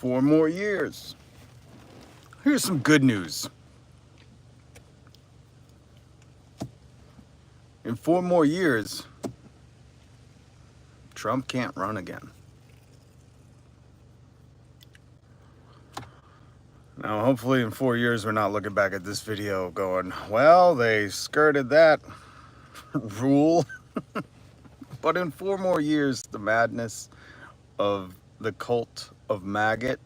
4 more years. Here's some good news. In 4 more years, Trump can't run again. Now, hopefully in 4 years, we're not looking back at this video going, well, they skirted that rule. But in 4 more years, the madness of the cult of maggot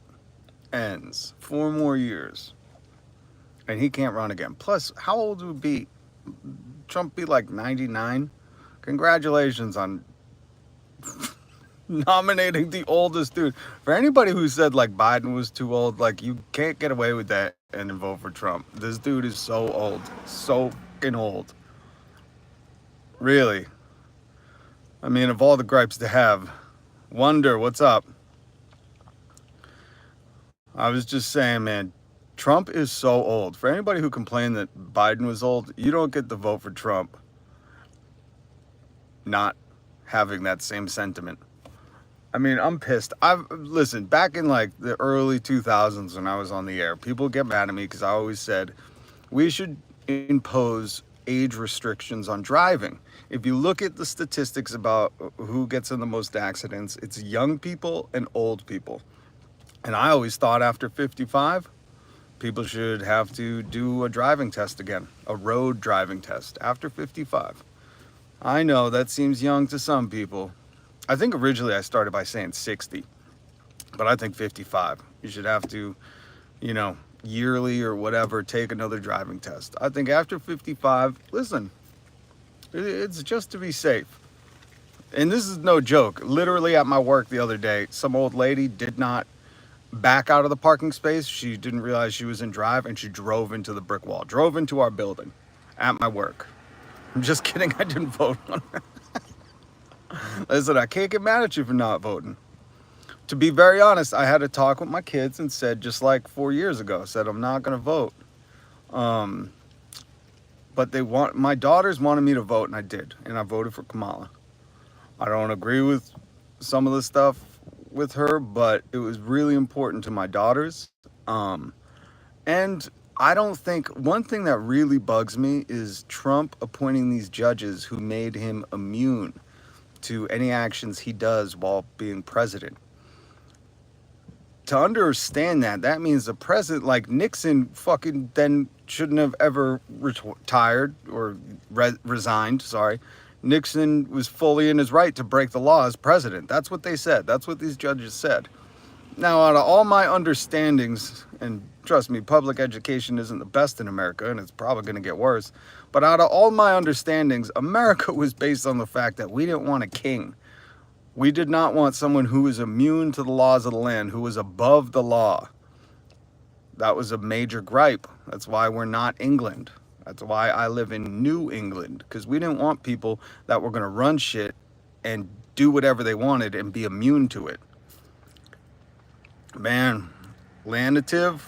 ends. 4 more years. And he can't run again. Plus, how old would be Trump be like 99? Congratulations on nominating the oldest dude. For anybody who said like Biden was too old, like you can't get away with that and then vote for Trump. This dude is so old. So fucking old. Really. I mean, of all the gripes to have, Wonder, what's up? I was just saying, man, Trump is so old. For anybody who complained that Biden was old, you don't get to vote for Trump not having that same sentiment. I mean, I'm pissed. Listen, back in like the early 2000s when I was on the air, people get mad at me because I always said we should impose age restrictions on driving. If you look at the statistics about who gets in the most accidents, it's young people and old people. And I always thought after 55, people should have to do a driving test again, a road driving test after 55. I know that seems young to some people. I think originally I started by saying 60, but I think 55. You should have to, yearly or whatever, take another driving test. I think after 55, listen, it's just to be safe. And this is no joke. Literally at my work the other day, some old lady did not back out of the parking space. She didn't realize she was in drive and she drove into the brick wall, drove into our building at my work. I'm just kidding. I didn't vote on her. Listen, I can't get mad at you for not voting. To be very honest, I had a talk with my kids and said, just like 4 years ago, said I'm not going to vote. But my daughters wanted me to vote, and I did. And I voted for Kamala. I don't agree with some of the stuff with her, but it was really important to my daughters. And I don't think, one thing that really bugs me is Trump appointing these judges who made him immune to any actions he does while being president. To understand that means the president, like Nixon, fucking then shouldn't have ever retired or resigned. Sorry. Nixon was fully in his right to break the law as president. That's what they said. That's what these judges said. Now, out of all my understandings, and trust me, public education isn't the best in America, and it's probably going to get worse, but out of all my understandings, America was based on the fact that we didn't want a king. We did not want someone who was immune to the laws of the land, who was above the law. That was a major gripe. That's why we're not England. That's why I live in New England, because we didn't want people that were going to run shit and do whatever they wanted and be immune to it. Man, Landative,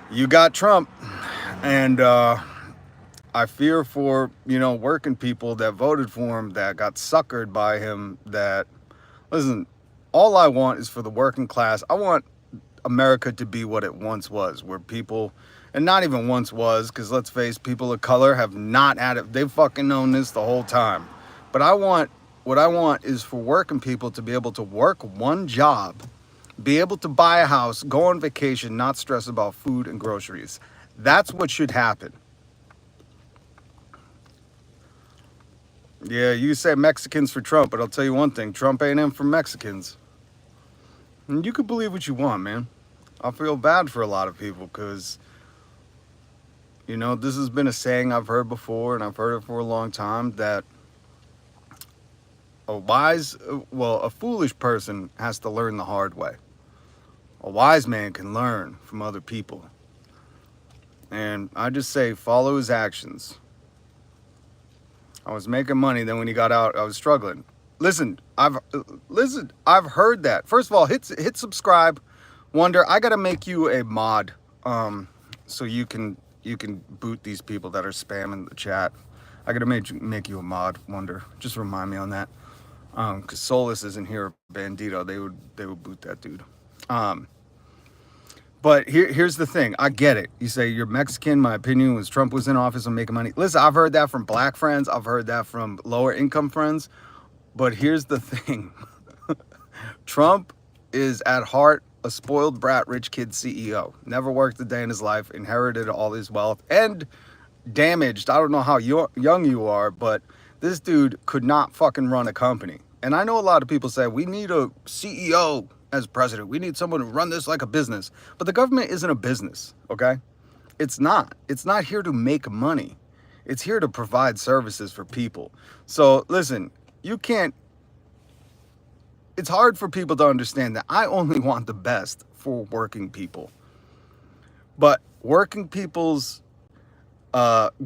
you got Trump. And I fear for, working people that voted for him, that got suckered by him, that, listen, all I want is for the working class. I want America to be what it once was, where people, and not even once was, because let's face, people of color have not had it. They've fucking known this the whole time. But what I want is for working people to be able to work one job, be able to buy a house, go on vacation, not stress about food and groceries. That's what should happen. Yeah, you say Mexicans for Trump, but I'll tell you one thing, Trump ain't in for Mexicans. And you can believe what you want, man. I feel bad for a lot of people because, this has been a saying I've heard before, and I've heard it for a long time, that a foolish person has to learn the hard way. A wise man can learn from other people. And I just say, follow his actions. I was making money, then when he got out, I was struggling. Listen, I've heard that. First of all, hit subscribe. Wonder, I gotta make you a mod, so you can boot these people that are spamming the chat. I gotta make you a mod, Wonder. Just remind me on that. Because Solus isn't here, Bandito. They would boot that dude. Um, but here's the thing. I get it. You say you're Mexican. My opinion was Trump was in office and making money. Listen, I've heard that from black friends. I've heard that from lower income friends. But here's the thing. Trump is at heart a spoiled brat rich kid CEO. Never worked a day in his life, inherited all his wealth, and damaged. I don't know how young you are, but this dude could not fucking run a company. And I know a lot of people say we need a CEO as president. We need someone to run this like a business. But the government isn't a business, okay? It's not. It's not here to make money. It's here to provide services for people. So listen, you can't, it's hard for people to understand that I only want the best for working people. But working people's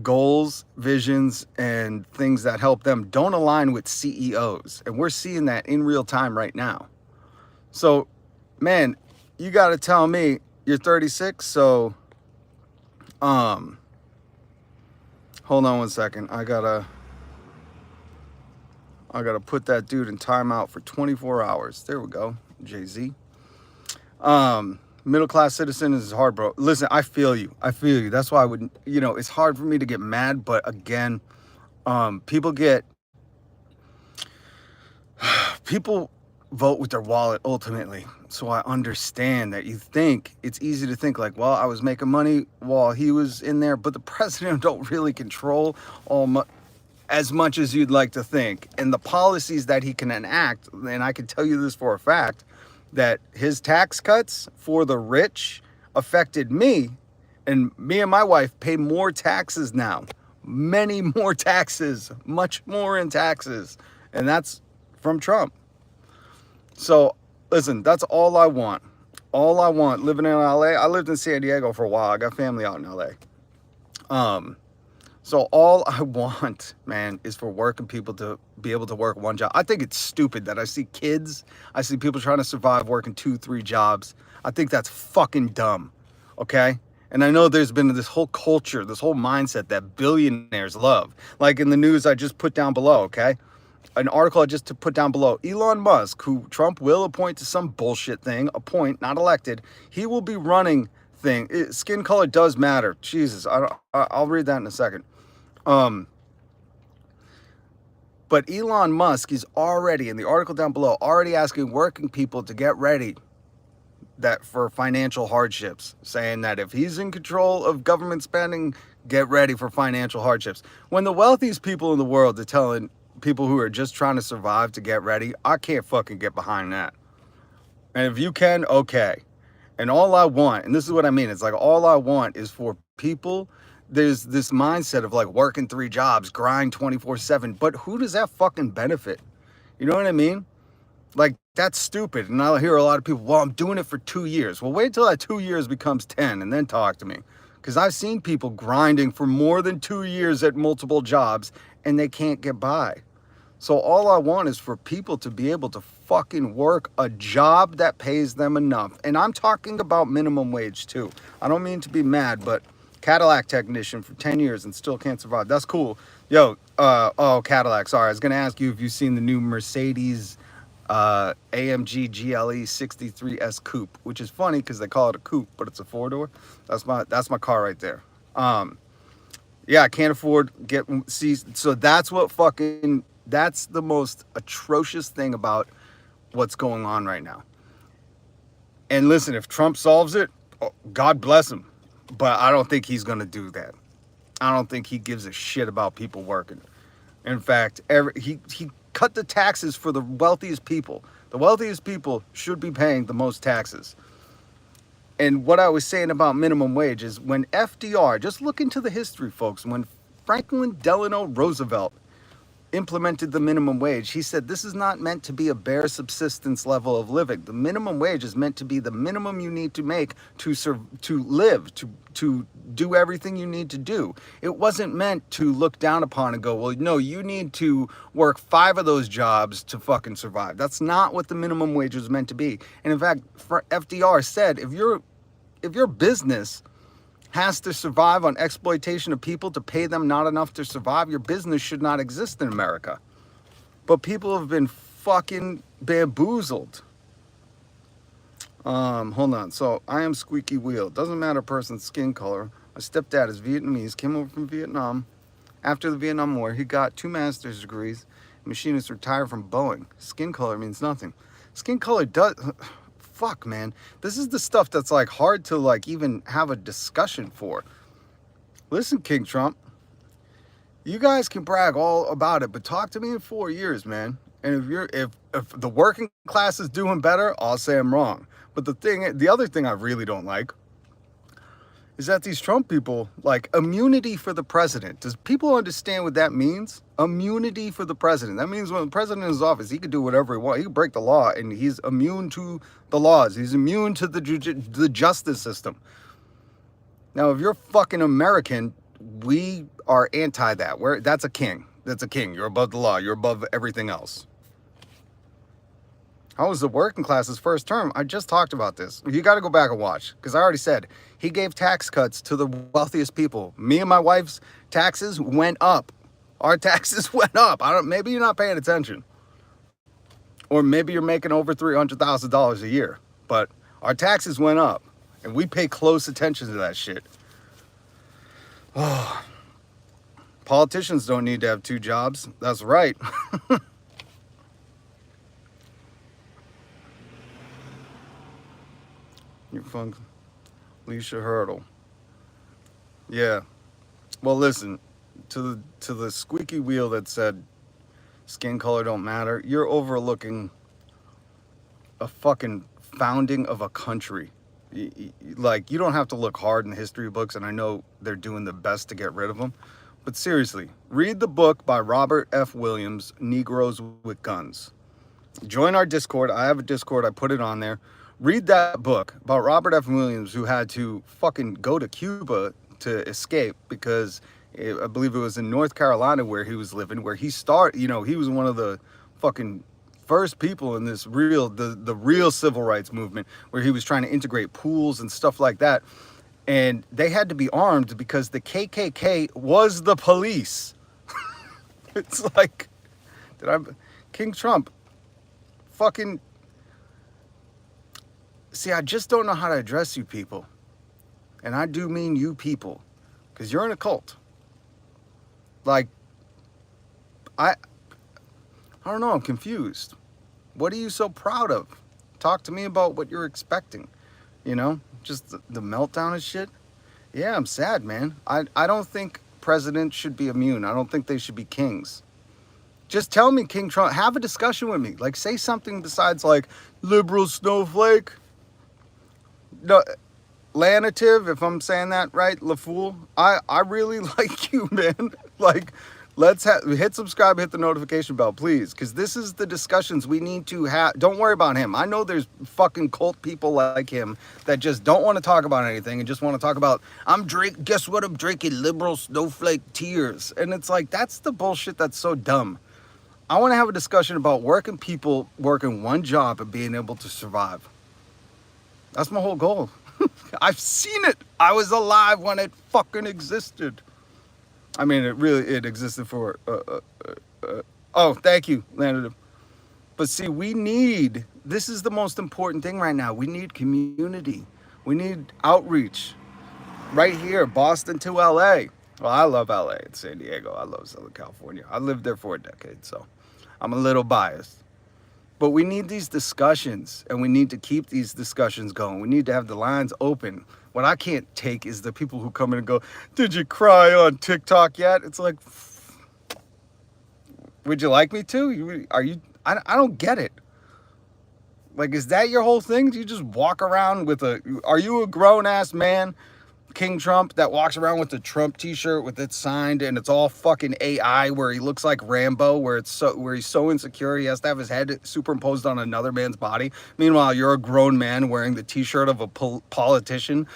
goals, visions, and things that help them don't align with CEOs. And we're seeing that in real time right now. So, man, you got to tell me you're 36. So, hold on one second. I gotta put that dude in timeout for 24 hours. There we go. Jay-Z. Middle class citizen is hard, bro. Listen, I feel you. That's why I would, it's hard for me to get mad. But again, people vote with their wallet ultimately. So I understand that you think it's easy to think like, well, I was making money while he was in there, but the president don't really control as much as you'd like to think. And the policies that he can enact, and I can tell you this for a fact, that his tax cuts for the rich affected me, and me and my wife pay more taxes now. Many more taxes, much more in taxes. And that's from Trump. So listen, that's all I want. All I want living in LA. I lived in San Diego for a while. I got family out in LA. So all I want, man, is for working people to be able to work one job. I think it's stupid that I see people trying to survive working 2-3 jobs. I think that's fucking dumb, okay? And I know there's been this whole culture, this whole mindset that billionaires love. Like in the news I just put down below, okay? An article I just put down below. Elon Musk, who Trump will appoint to some bullshit thing, not elected, he will be running thing. Skin color does matter. Jesus, I'll read that in a second. But Elon Musk is already, in the article down below, already asking working people to get ready that for financial hardships, saying that if he's in control of government spending, get ready for financial hardships. When the wealthiest people in the world are telling people who are just trying to survive to get ready, I can't fucking get behind that. And if you can, okay. And all I want, and this is what I mean, it's like all I want is for people. There's this mindset of like working 3 jobs, grind 24/7, but who does that fucking benefit? You know what I mean? Like, that's stupid. And I'll hear a lot of people, well, I'm doing it for 2 years. Well, wait till that 2 years becomes 10 and then talk to me. Because I've seen people grinding for more than 2 years at multiple jobs and they can't get by. So all I want is for people to be able to fucking work a job that pays them enough. And I'm talking about minimum wage too. I don't mean to be mad, but Cadillac technician for 10 years and still can't survive. That's cool. Yo, Cadillac, sorry. I was going to ask you if you've seen the new Mercedes AMG GLE 63S Coupe, which is funny because they call it a coupe, but it's a 4-door. That's my car right there. Yeah, I can't afford so that's the most atrocious thing about what's going on right now. And listen, if Trump solves it, God bless him. But I don't think he's going to do that. I don't think he gives a shit about people working. In fact, he cut the taxes for the wealthiest people. The wealthiest people should be paying the most taxes. And what I was saying about minimum wage is when FDR, just look into the history, folks, when Franklin Delano Roosevelt implemented the minimum wage, he said this is not meant to be a bare subsistence level of living. The minimum wage is meant to be the minimum you need to make to live, to do everything you need to do. It wasn't meant to look down upon and go, well, no, you need to work 5 of those jobs to fucking survive. That's not what the minimum wage was meant to be. And in fact, FDR said, if your business has to survive on exploitation of people to pay them not enough to survive, your business should not exist in America. But people have been fucking bamboozled. Hold on. So I am squeaky wheel. Doesn't matter person's skin color. My stepdad is Vietnamese, came over from Vietnam. After the Vietnam War, he got 2 master's degrees. Machinist retired from Boeing. Skin color means nothing. Skin color does. Fuck, man. This is the stuff that's like hard to like even have a discussion for. Listen, King Trump. You guys can brag all about it, but talk to me in 4 years, man. And if the working class is doing better, I'll say I'm wrong. But the other thing I really don't like is that these Trump people, like immunity for the president. Does people understand what that means? Immunity for the president. That means when the president is in office, he can do whatever he wants. He can break the law, and he's immune to the laws. He's immune to the justice system. Now, if you're fucking American, we are anti that. That's a king. That's a king. You're above the law. You're above everything else. How was the working class's first term? I just talked about this. You got to go back and watch, because I already said he gave tax cuts to the wealthiest people. Me and my wife's taxes went up. Our taxes went up. Maybe you're not paying attention, or maybe you're making over $300,000 a year. But our taxes went up, and we pay close attention to that shit. Oh, politicians don't need to have 2 jobs. That's right. You funk, Leisha Hurdle. Yeah. Well, listen, to the squeaky wheel that said skin color don't matter, you're overlooking a fucking founding of a country. Like, you don't have to look hard in the history books, and I know they're doing the best to get rid of them. But seriously, read the book by Robert F. Williams, Negroes with Guns. Join our Discord. I have a Discord. I put it on there. Read that book about Robert F. Williams, who had to fucking go to Cuba to escape because I believe it was in North Carolina where he was living, where he started, he was one of the fucking first people in this the real civil rights movement, where he was trying to integrate pools and stuff like that. And they had to be armed because the KKK was the police. It's like, King Trump, fucking, see, I just don't know how to address you people. And I do mean you people, because you're in a cult. Like, I don't know, I'm confused. What are you so proud of? Talk to me about what you're expecting. Just the meltdown and shit. Yeah, I'm sad, man. I don't think presidents should be immune. I don't think they should be kings. Just tell me, King Trump, have a discussion with me. Like, say something besides, like, liberal snowflake. No, Lanative, if I'm saying that right, LaFool. I really like you, man. Like, let's hit subscribe, hit the notification bell, please, because this is the discussions we need to have. Don't worry about him. I know there's fucking cult people like him that just don't want to talk about anything and just want to talk about, guess what I'm drinking? Liberal snowflake tears. And it's like, that's the bullshit that's so dumb. I want to have a discussion about working people working one job and being able to survive. That's my whole goal. I've seen it. I was alive when it fucking existed. I mean, it existed for, oh, thank you, Landon. But see, this is the most important thing right now. We need community. We need outreach. Right here, Boston to LA. Well, I love LA and San Diego. I love Southern California. I lived there for a decade, so I'm a little biased. But we need these discussions, and we need to keep these discussions going. We need to have the lines open. What I can't take is the people who come in and go, did you cry on TikTok yet? It's like, would you like me to? I don't get it. Like, is that your whole thing? Do you just walk around with are you a grown-ass man, King Trump, that walks around with the Trump t-shirt with it signed and it's all fucking AI, where he looks like Rambo, where he's so insecure he has to have his head superimposed on another man's body? Meanwhile, you're a grown man wearing the t-shirt of a politician.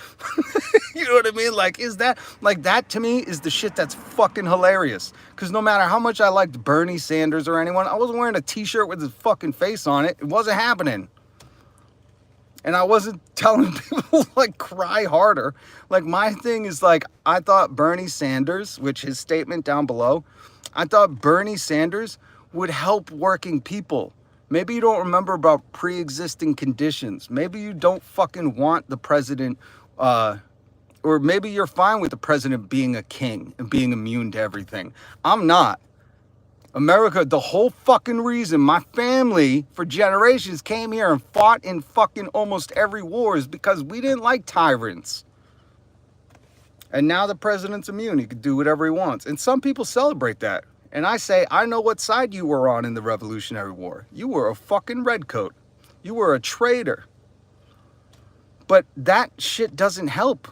You know what I mean? Like, that to me is the shit that's fucking hilarious. Because no matter how much I liked Bernie Sanders or anyone, I wasn't wearing a t-shirt with his fucking face on it. It wasn't happening. And I wasn't telling people, like, cry harder. Like, my thing is, like, I thought Bernie Sanders, which his statement down below, I thought Bernie Sanders would help working people. Maybe you don't remember about pre-existing conditions. Maybe you don't fucking want the president, or maybe you're fine with the president being a king and being immune to everything. I'm not. America, the whole fucking reason my family for generations came here and fought in fucking almost every war is because we didn't like tyrants. And now the president's immune. He can do whatever he wants. And some people celebrate that. And I say, I know what side you were on in the Revolutionary War. You were a fucking redcoat. You were a traitor. But that shit doesn't help.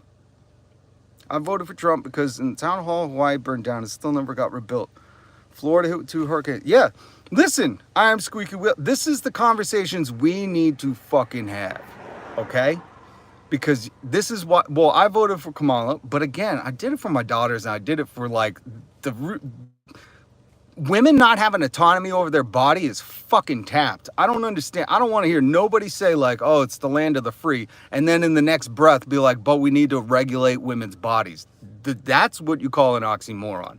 I voted for Trump because in the town hall, Hawaii burned down and still never got rebuilt. Florida hit with 2 hurricanes. Yeah, listen, I am Squeaky Wheel. This is the conversations we need to fucking have, okay? Because this is what, well, I voted for Kamala, but again, I did it for my daughters and I did it for like women not having autonomy over their body is fucking tapped. I don't understand. I don't want to hear nobody say like, oh, it's the land of the free. And then in the next breath be like, but we need to regulate women's bodies. That's what you call an oxymoron.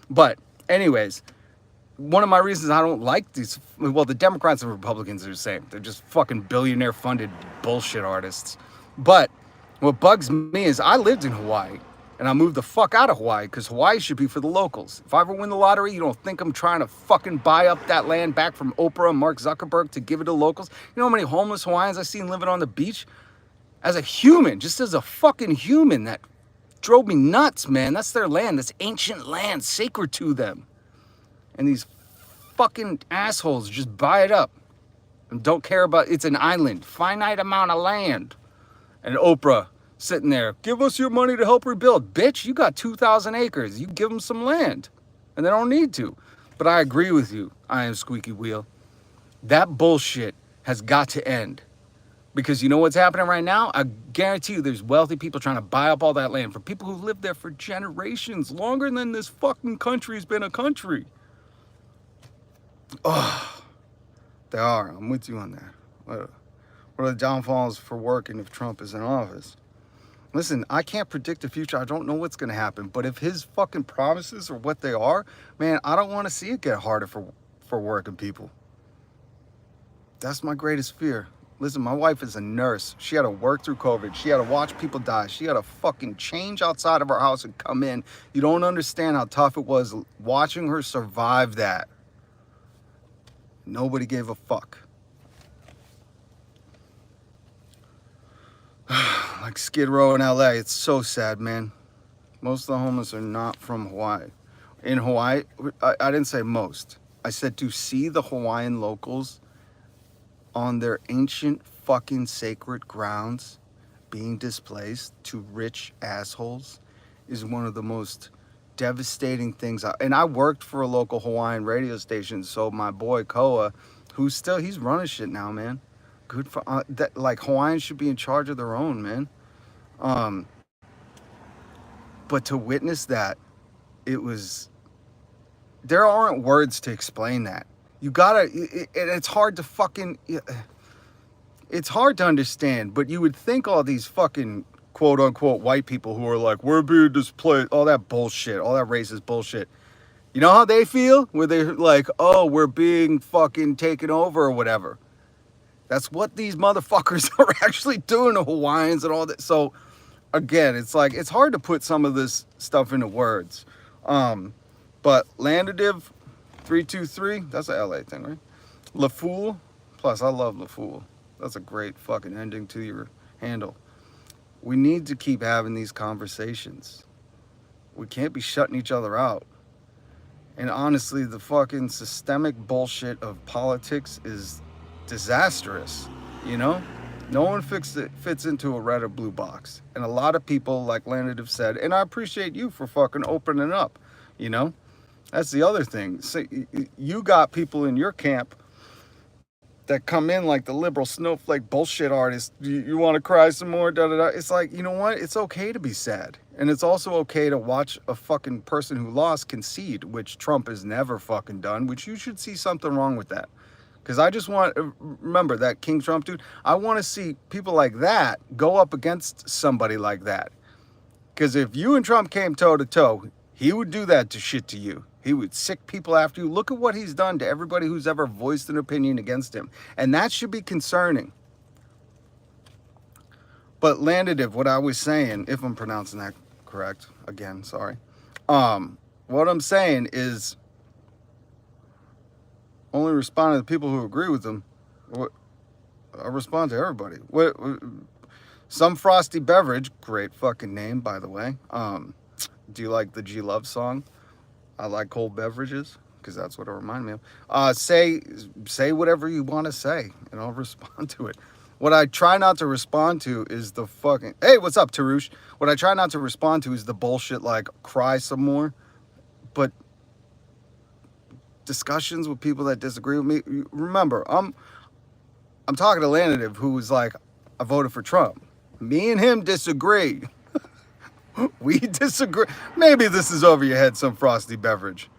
But anyways, one of my reasons I don't like these, well, the Democrats and Republicans are the same. They're just fucking billionaire funded bullshit artists. But what bugs me is I lived in Hawaii and I moved the fuck out of Hawaii because Hawaii should be for the locals. If I ever win the lottery, you don't think I'm trying to fucking buy up that land back from Oprah and Mark Zuckerberg to give it to locals? You know how many homeless Hawaiians I've seen living on the beach? As a human, just as a fucking human, that drove me nuts, man. That's their land. That's ancient land, sacred to them. And these fucking assholes just buy it up and don't care about, it's an island, finite amount of land. And Oprah sitting there, give us your money to help rebuild. Bitch, you got 2,000 acres. You give them some land. And they don't need to. But I agree with you, I am Squeaky Wheel. That bullshit has got to end. Because you know what's happening right now? I guarantee you there's wealthy people trying to buy up all that land for people who've lived there for generations, longer than this fucking country's been a country. Oh, they are. I'm with you on that. What are the downfalls for working if Trump is in office? Listen, I can't predict the future. I don't know what's going to happen. But if his fucking promises are what they are, man, I don't want to see it get harder for working people. That's my greatest fear. Listen, my wife is a nurse. She had to work through COVID. She had to watch people die. She had to fucking change outside of her house and come in. You don't understand how tough it was watching her survive that. Nobody gave a fuck. Like Skid Row in LA, it's so sad, man. Most of the homeless are not from Hawaii. In Hawaii, I didn't say most. I said to see the Hawaiian locals on their ancient fucking sacred grounds being displaced to rich assholes is one of the most devastating things. And I worked for a local Hawaiian radio station, so my boy Koa, he's running shit now, man. Good for that. Like Hawaiians should be in charge of their own, man. But to witness that, there aren't words to explain that. You gotta, it's hard to fucking, it's hard to understand, but you would think all these fucking quote unquote white people who are like, we're being displaced, all that bullshit, all that racist bullshit. You know how they feel? Where they're like, oh, we're being fucking taken over or whatever. That's what these motherfuckers are actually doing to Hawaiians and all that. So again, it's like, it's hard to put some of this stuff into words. But Landadiv 323, that's a LA thing, right? La Fool, plus I love La Fool. That's a great fucking ending to your handle. We need to keep having these conversations. We can't be shutting each other out. And honestly, the fucking systemic bullshit of politics is disastrous, you know? No one fits into a red or blue box. And a lot of people, like Landed have said, and I appreciate you for fucking opening up, you know? That's the other thing. So you got people in your camp that come in like the liberal snowflake bullshit artists. You want to cry some more? Da, da, da. It's like, you know what? It's okay to be sad. And it's also okay to watch a fucking person who lost concede, which Trump has never fucking done, which you should see something wrong with that. Because I just want, remember that King Trump dude, I want to see people like that go up against somebody like that. Because if you and Trump came toe to toe, He would do that to shit to you. He would sick people after you. Look at what he's done to everybody who's ever voiced an opinion against him. And that should be concerning. But Landative, what I was saying, if I'm pronouncing that correct, again, sorry. What I'm saying is only respond to the people who agree with him. What, I respond to everybody. What some frosty beverage, great fucking name, by the way. Do you like the G Love song? I like cold beverages because that's what it reminded me of. Say whatever you want to say, and I'll respond to it. What I try not to respond to is the fucking, hey, what's up, Tarush? What I try not to respond to is the bullshit like cry some more. But discussions with people that disagree with me. Remember, I'm talking to Landative, who was like, I voted for Trump. Me and him disagree. We disagree. Maybe this is over your head, some frosty beverage.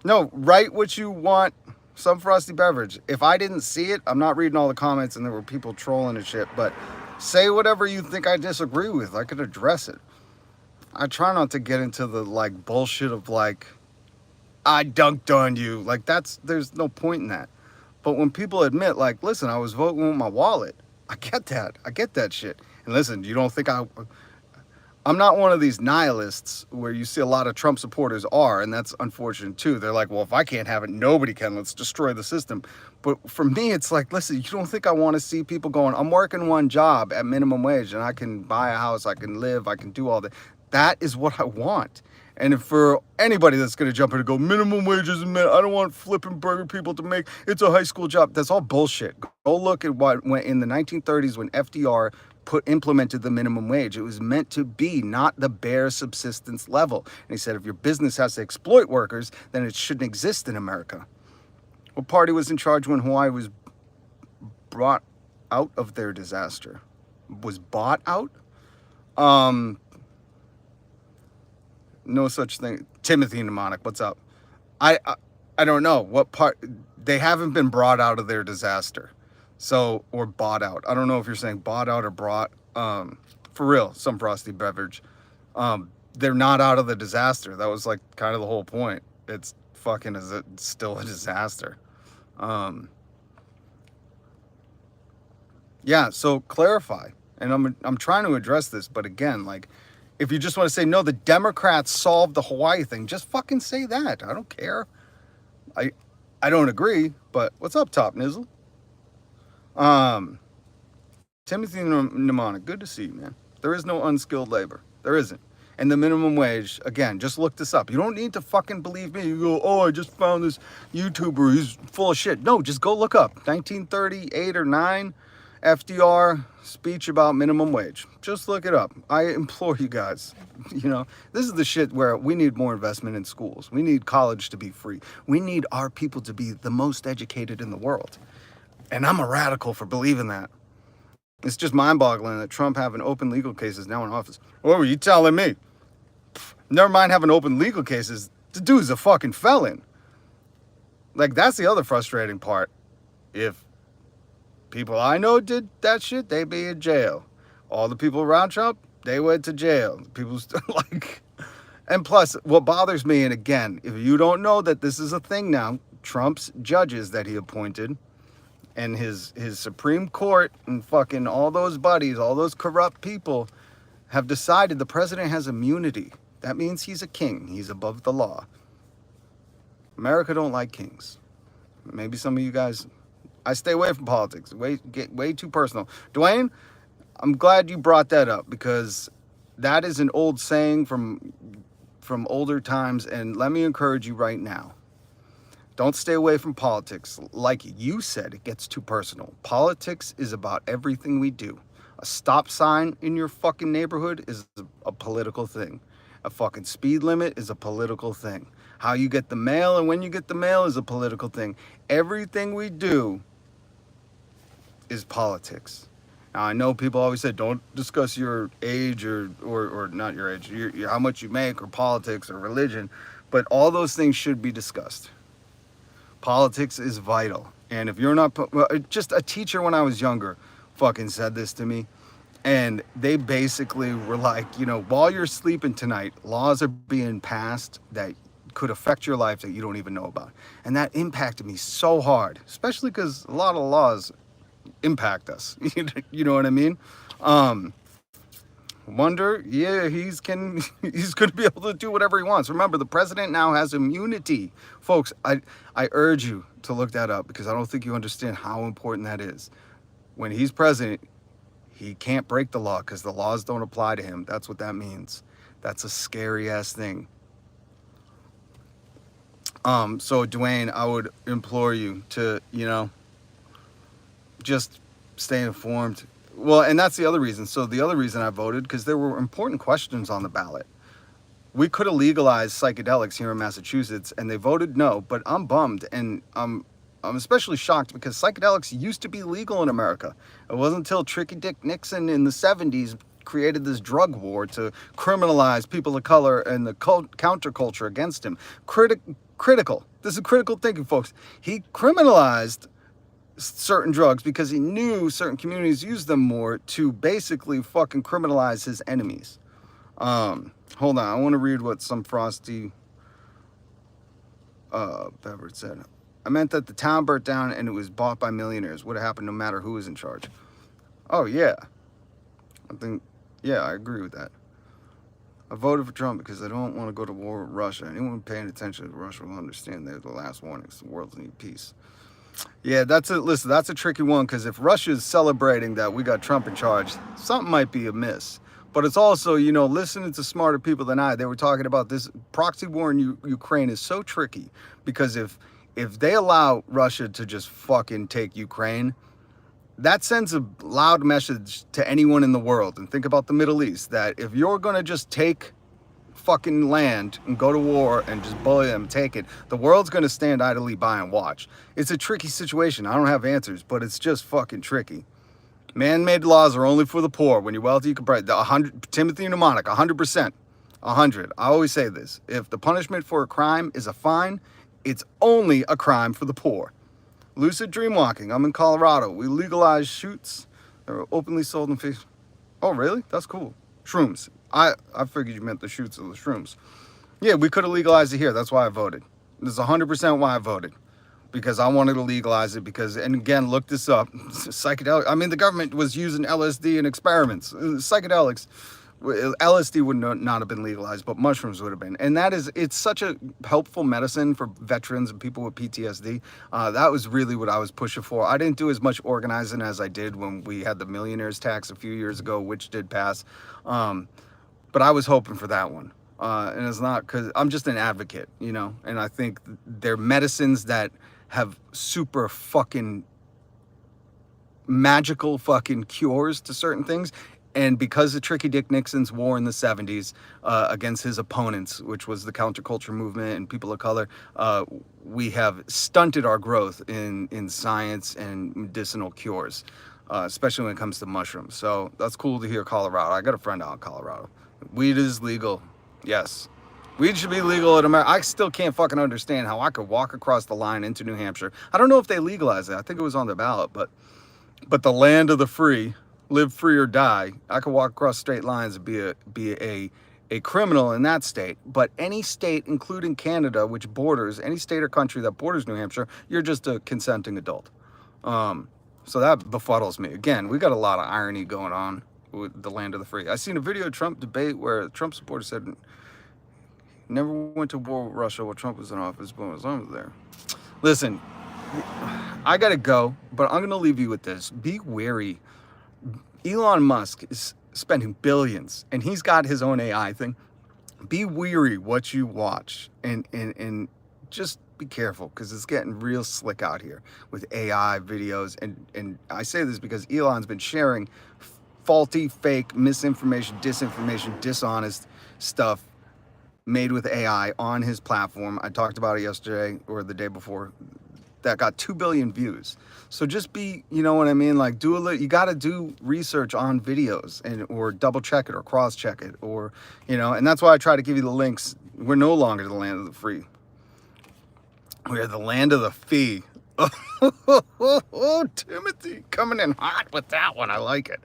No, write what you want, some frosty beverage. If I didn't see it, I'm not reading all the comments and there were people trolling and shit, but say whatever you think I disagree with. I could address it. I try not to get into the like bullshit of like, I dunked on you. Like there's no point in that. But when people admit like, listen, I was voting with my wallet. I get that. I get that shit. And listen, you don't think I'm not one of these nihilists where you see a lot of Trump supporters are, and that's unfortunate too. They're like, well, if I can't have it, nobody can. Let's destroy the system. But for me, it's like, listen, you don't think I want to see people going, I'm working one job at minimum wage and I can buy a house, I can live, I can do all that. That is what I want. And if for anybody that's going to jump in and go, minimum wage isn't, I don't want flipping burger people to make, it's a high school job. That's all bullshit. Go look at what went in the 1930s when FDR implemented the minimum wage. It was meant to be not the bare subsistence level. And he said, if your business has to exploit workers, then it shouldn't exist in America. What party was in charge when Hawaii was brought out of their disaster? Was bought out? No such thing. Timothy Mnemonic, what's up? I don't know what part. They haven't been brought out of their disaster. So, or bought out. I don't know if you're saying bought out or brought. For real, some frosty beverage. They're not out of the disaster. That was like kind of the whole point. It's fucking still a disaster. Yeah, so clarify. And I'm trying to address this, but again, like, if you just want to say, no, the Democrats solved the Hawaii thing, just fucking say that. I don't care. I don't agree, but what's up, Top Nizzle? Timothy Mnemonic, good to see you, man. There is no unskilled labor. There isn't. And the minimum wage, again, just look this up. You don't need to fucking believe me. You go, oh, I just found this YouTuber. He's full of shit. No, just go look up 1938 or 9 FDR speech about minimum wage. Just look it up. I implore you guys. You know, this is the shit where we need more investment in schools. We need college to be free. We need our people to be the most educated in the world. And I'm a radical for believing that. It's just mind-boggling that Trump having open legal cases now in office. What were you telling me? Never mind having open legal cases. The dude's a fucking felon. Like, that's the other frustrating part. If people I know did that shit, they'd be in jail. All the people around Trump, they went to jail. People still like... And plus, what bothers me, and again, if you don't know that this is a thing now, Trump's judges that he appointed... and his Supreme Court and fucking all those buddies, all those corrupt people have decided the president has immunity. That means he's a king. He's above the law. America don't like kings. Maybe some of you guys, I stay away from politics. Get way too personal. Dwayne, I'm glad you brought that up because that is an old saying from older times. And let me encourage you right now. Don't stay away from politics. Like you said, it gets too personal. Politics is about everything we do. A stop sign in your fucking neighborhood is a political thing. A fucking speed limit is a political thing. How you get the mail and when you get the mail is a political thing. Everything we do is politics. Now, I know people always say, don't discuss your age or not your age, how much you make or politics or religion, but all those things should be discussed. Politics is vital. And if you're not, just a teacher when I was younger fucking said this to me. And they basically were like, while you're sleeping tonight, laws are being passed that could affect your life that you don't even know about. And that impacted me so hard, especially because a lot of laws impact us. You know what I mean? Um, Wonder, yeah, he's going to be able to do whatever he wants. Remember, the president now has immunity, folks. I urge you to look that up because I don't think you understand how important that is. When he's president, he can't break the law because the laws don't apply to him. That's what that means. That's a scary ass thing. So Dwayne, I would implore you to, just stay informed. Well, and that's the other reason. So the other reason I voted, because there were important questions on the ballot. We could have legalized psychedelics here in Massachusetts, and they voted no. But I'm bummed, and I'm especially shocked because psychedelics used to be legal in America. It wasn't until Tricky Dick Nixon in the 70s created this drug war to criminalize people of color and the counterculture against him. Critical. This is critical thinking, folks. He criminalized certain drugs because he knew certain communities used them more to basically fucking criminalize his enemies. Hold on, I want to read what some frosty beverage said. I meant that the town burnt down and it was bought by millionaires. Would have happened no matter who was in charge. Oh yeah, I agree with that. I voted for Trump because I don't want to go to war with Russia. Anyone paying attention to Russia will understand they're the last warnings. The world needs peace. Yeah, that's a tricky one because if Russia is celebrating that we got Trump in charge, something might be amiss. But it's also, listening to smarter people than I, they were talking about this proxy war in Ukraine is so tricky because if they allow Russia to just fucking take Ukraine, that sends a loud message to anyone in the world. And think about the Middle East, that if you're going to just take fucking land and go to war and just bully them, take it, the world's going to stand idly by and watch. It's a tricky situation. I don't have answers, but it's just fucking tricky. Man-made laws are only for the poor. When you're wealthy, you can break the 100. Timothy Mnemonic, 100%. 100. I always say this. If the punishment for a crime is a fine, it's only a crime for the poor. Lucid dreamwalking. I'm in Colorado. We legalized shoots. They're openly sold in face. Oh, really? That's cool. Shrooms. I figured you meant the shoots of the shrooms. Yeah, we could have legalized it here. That's why I voted. This is 100% why I voted. Because I wanted to legalize it and again, look this up. Psychedelic. I mean, the government was using LSD in experiments. Psychedelics. LSD would not have been legalized, but mushrooms would have been. And it's such a helpful medicine for veterans and people with PTSD. That was really what I was pushing for. I didn't do as much organizing as I did when we had the millionaires tax a few years ago, which did pass. But I was hoping for that one. And it's not because I'm just an advocate, and I think they're medicines that have super fucking magical fucking cures to certain things. And because of Tricky Dick Nixon's war in the 70s against his opponents, which was the counterculture movement and people of color, we have stunted our growth in science and medicinal cures, especially when it comes to mushrooms. So that's cool to hear Colorado. I got a friend out in Colorado. Weed is legal. Yes. Weed should be legal in America. I still can't fucking understand how I could walk across the line into New Hampshire. I don't know if they legalized it. I think it was on the ballot, but the land of the free, live free or die. I could walk across straight lines and be a criminal in that state. But any state, including Canada, which borders, any state or country that borders New Hampshire, you're just a consenting adult. So that befuddles me. Again, we got a lot of irony going on with the land of the free. I seen a video of Trump debate where Trump supporters said never went to war with Russia while Trump was in office, but as long as there. Listen, I gotta go, but I'm gonna leave you with this. Be wary. Elon Musk is spending billions, and he's got his own AI thing. Be wary what you watch, and just be careful because it's getting real slick out here with AI videos. And I say this because Elon's been sharing faulty, fake, misinformation, disinformation, dishonest stuff made with AI on his platform. I talked about it yesterday or the day before. That got 2 billion views. So just be, you know what I mean? Like you got to do research on videos or double check it or cross check it or, and that's why I try to give you the links. We're no longer the land of the free. We are the land of the fee. Oh, Timothy coming in hot with that one. I like it.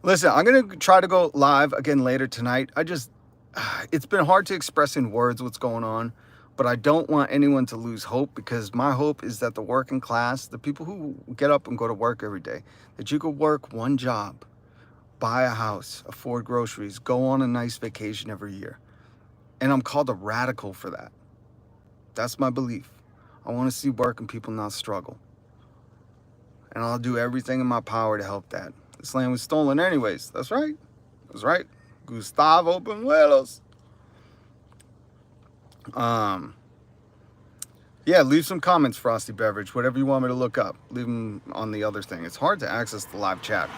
Listen, I'm going to try to go live again later tonight. It's been hard to express in words what's going on, but I don't want anyone to lose hope, because my hope is that the working class, the people who get up and go to work every day, that you could work one job, buy a house, afford groceries, go on a nice vacation every year. And I'm called a radical for that. That's my belief. I want to see working people not struggle. And I'll do everything in my power to help that. This land was stolen anyways. That's right. That's right. Gustavo Benuelos. Yeah, leave some comments, Frosty Beverage, whatever you want me to look up. Leave them on the other thing. It's hard to access the live chat.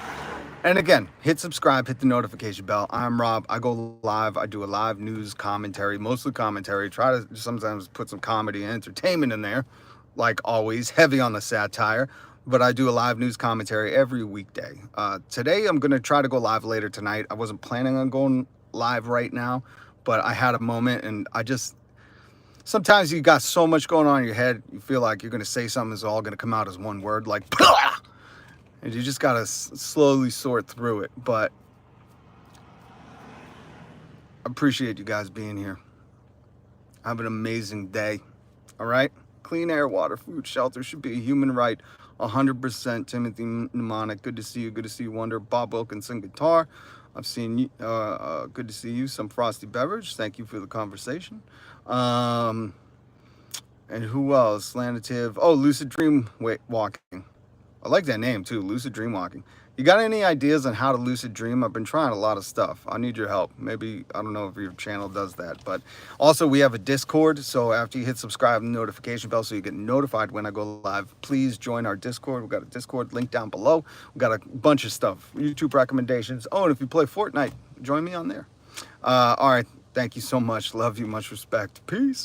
And again, hit subscribe, hit the notification bell. I'm Rob. I go live. I do a live news commentary, mostly commentary. Try to sometimes put some comedy and entertainment in there, like always, heavy on the satire. But I do a live news commentary every weekday. Today, I'm going to try to go live later tonight. I wasn't planning on going live right now, but I had a moment, and sometimes you got so much going on in your head, you feel like you're going to say something that's all going to come out as one word, like, and you just got to slowly sort through it. But I appreciate you guys being here. Have an amazing day. All right? Clean air, water, food, shelter should be a human right. 100%. Timothy Mnemonic, good to see you. Good to see you, Wonder. Bob Wilkinson, guitar. I've seen you. Good to see you. Some Frosty Beverage. Thank you for the conversation. And who else? Lanative. Oh, Lucid Dream Walking. I like that name too, Lucid Dream Walking. You got any ideas on how to lucid dream? I've been trying a lot of stuff. I need your help. Maybe, I don't know if your channel does that, but also we have a Discord. So after you hit subscribe and notification bell so you get notified when I go live, please join our Discord. We've got a Discord link down below. We've got a bunch of stuff, YouTube recommendations. Oh, and if you play Fortnite, join me on there. All right. Thank you so much. Love you. Much respect. Peace.